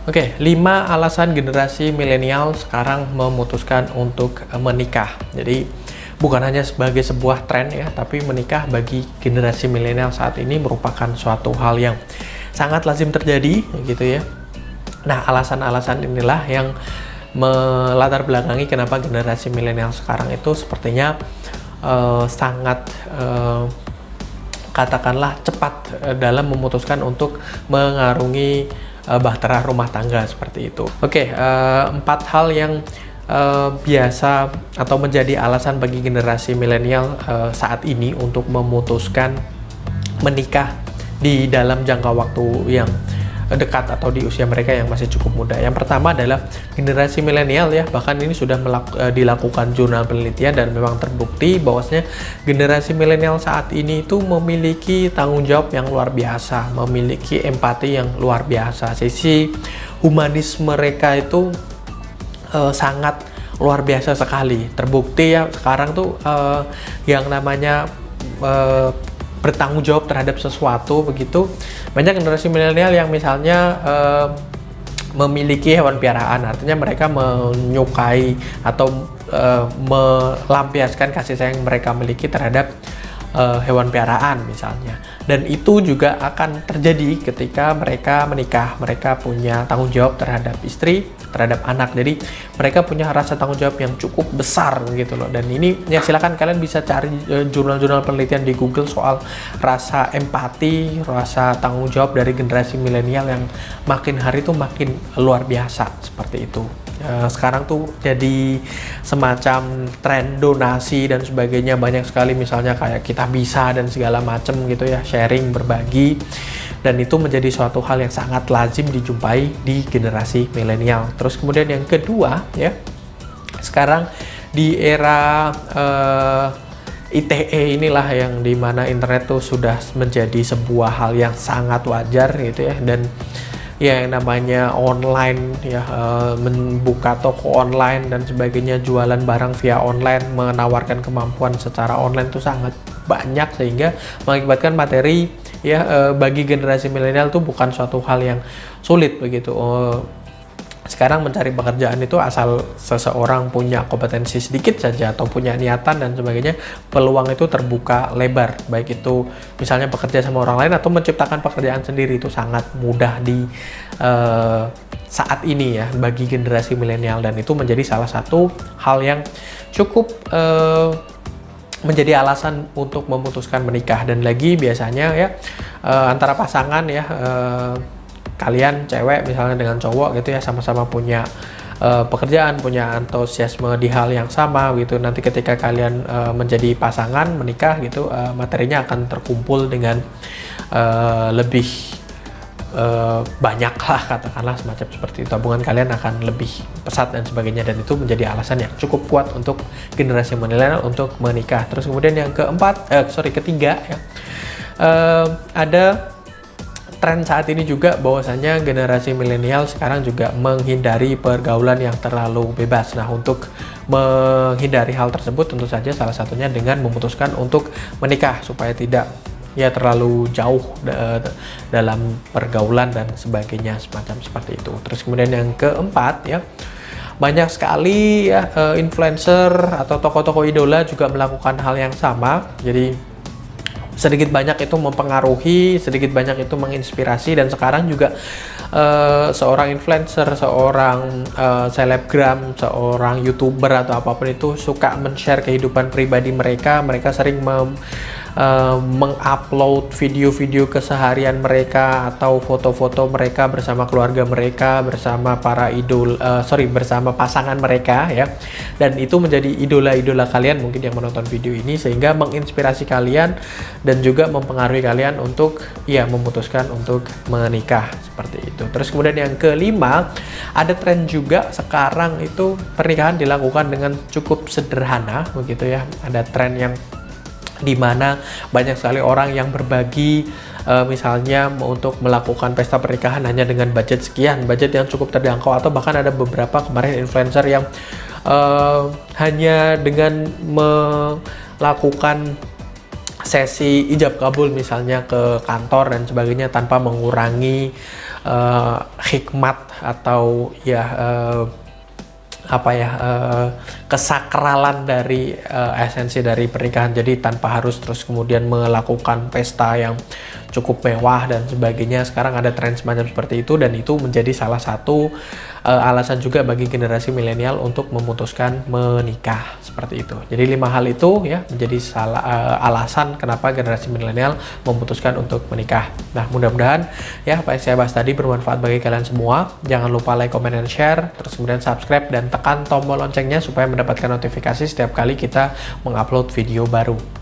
Oke, 5 alasan generasi milenial sekarang memutuskan untuk menikah. Jadi bukan hanya sebagai sebuah tren ya, tapi menikah bagi generasi milenial saat ini merupakan suatu hal yang sangat lazim terjadi gitu ya. Nah, alasan-alasan inilah yang melatar belakangi kenapa generasi milenial sekarang itu sepertinya sangat katakanlah cepat dalam memutuskan untuk mengarungi bahtera rumah tangga seperti itu. Oke, 4 hal yang biasa atau menjadi alasan bagi generasi milenial saat ini untuk memutuskan menikah di dalam jangka waktu yang dekat atau di usia mereka yang masih cukup muda. Yang pertama adalah generasi milenial ya, bahkan ini sudah dilakukan jurnal penelitian dan memang terbukti bahwasanya generasi milenial saat ini itu memiliki tanggung jawab yang luar biasa, memiliki empati yang luar biasa. Sisi humanisme mereka itu sangat luar biasa sekali. Terbukti ya sekarang tuh yang namanya bertanggung jawab terhadap sesuatu begitu. Banyak generasi milenial yang misalnya memiliki hewan piaraan, artinya mereka menyukai atau melampiaskan kasih sayang mereka miliki terhadap hewan piaraan misalnya. Dan itu juga akan terjadi ketika mereka menikah. Mereka punya tanggung jawab terhadap istri, terhadap anak. Jadi mereka punya rasa tanggung jawab yang cukup besar gitu loh. Dan ini ya silakan kalian bisa cari jurnal-jurnal penelitian di Google soal rasa empati, rasa tanggung jawab dari generasi milenial yang makin hari tuh makin luar biasa seperti itu. Sekarang tuh jadi semacam tren donasi dan sebagainya, banyak sekali misalnya kayak kita bisa dan segala macem gitu ya, sharing, berbagi, dan itu menjadi suatu hal yang sangat lazim dijumpai di generasi milenial. Terus kemudian yang kedua ya, sekarang di era ITE inilah yang dimana internet tuh sudah menjadi sebuah hal yang sangat wajar gitu ya, dan ya yang namanya online ya, membuka toko online dan sebagainya, jualan barang via online, menawarkan kemampuan secara online itu sangat banyak sehingga mengakibatkan materi ya bagi generasi milenial itu bukan suatu hal yang sulit begitu. Sekarang mencari pekerjaan itu asal seseorang punya kompetensi sedikit saja atau punya niatan dan sebagainya, peluang itu terbuka lebar. Baik itu misalnya bekerja sama orang lain atau menciptakan pekerjaan sendiri, itu sangat mudah di saat ini ya bagi generasi milenial, dan itu menjadi salah satu hal yang cukup menjadi alasan untuk memutuskan menikah. Dan lagi biasanya ya antara pasangan ya, kalian cewek misalnya dengan cowok gitu ya, sama-sama punya pekerjaan, punya antusiasme di hal yang sama gitu. Nanti ketika kalian menjadi pasangan, menikah gitu, materinya akan terkumpul dengan lebih banyak lah, katakanlah semacam seperti itu. Tabungan kalian akan lebih pesat dan sebagainya, dan itu menjadi alasan yang cukup kuat untuk generasi milenial untuk menikah. Terus kemudian yang ketiga ya, ada tren saat ini juga bahwasanya generasi milenial sekarang juga menghindari pergaulan yang terlalu bebas. Nah, untuk menghindari hal tersebut tentu saja salah satunya dengan memutuskan untuk menikah supaya tidak ya terlalu jauh dalam pergaulan dan sebagainya, semacam seperti itu. Terus kemudian yang keempat ya, banyak sekali ya influencer atau tokoh-tokoh idola juga melakukan hal yang sama. Jadi sedikit banyak itu mempengaruhi, sedikit banyak itu menginspirasi, dan sekarang juga seorang influencer, seorang selebgram, seorang youtuber atau apapun itu suka men-share kehidupan pribadi mereka. Mereka sering mengupload video-video keseharian mereka atau foto-foto mereka bersama keluarga mereka, bersama para bersama pasangan mereka ya, dan itu menjadi idola-idola kalian mungkin yang menonton video ini, sehingga menginspirasi kalian dan juga mempengaruhi kalian untuk ya memutuskan untuk menikah seperti itu. Terus kemudian yang kelima, ada tren juga sekarang itu pernikahan dilakukan dengan cukup sederhana begitu ya. Ada tren yang dimana banyak sekali orang yang berbagi misalnya untuk melakukan pesta pernikahan hanya dengan budget sekian, budget yang cukup terjangkau, atau bahkan ada beberapa kemarin influencer yang hanya dengan melakukan sesi ijab kabul misalnya ke kantor dan sebagainya tanpa mengurangi hikmat atau ya kesakralan dari esensi dari pernikahan. Jadi tanpa harus terus kemudian melakukan pesta yang cukup mewah dan sebagainya. Sekarang ada tren semacam seperti itu, dan itu menjadi salah satu alasan juga bagi generasi milenial untuk memutuskan menikah seperti itu. Jadi 5 hal itu ya menjadi alasan kenapa generasi milenial memutuskan untuk menikah. Nah, mudah-mudahan ya apa yang saya bahas tadi bermanfaat bagi kalian semua. Jangan lupa like, comment, dan share, terus kemudian subscribe dan tekan tombol loncengnya supaya mendapatkan notifikasi setiap kali kita mengupload video baru.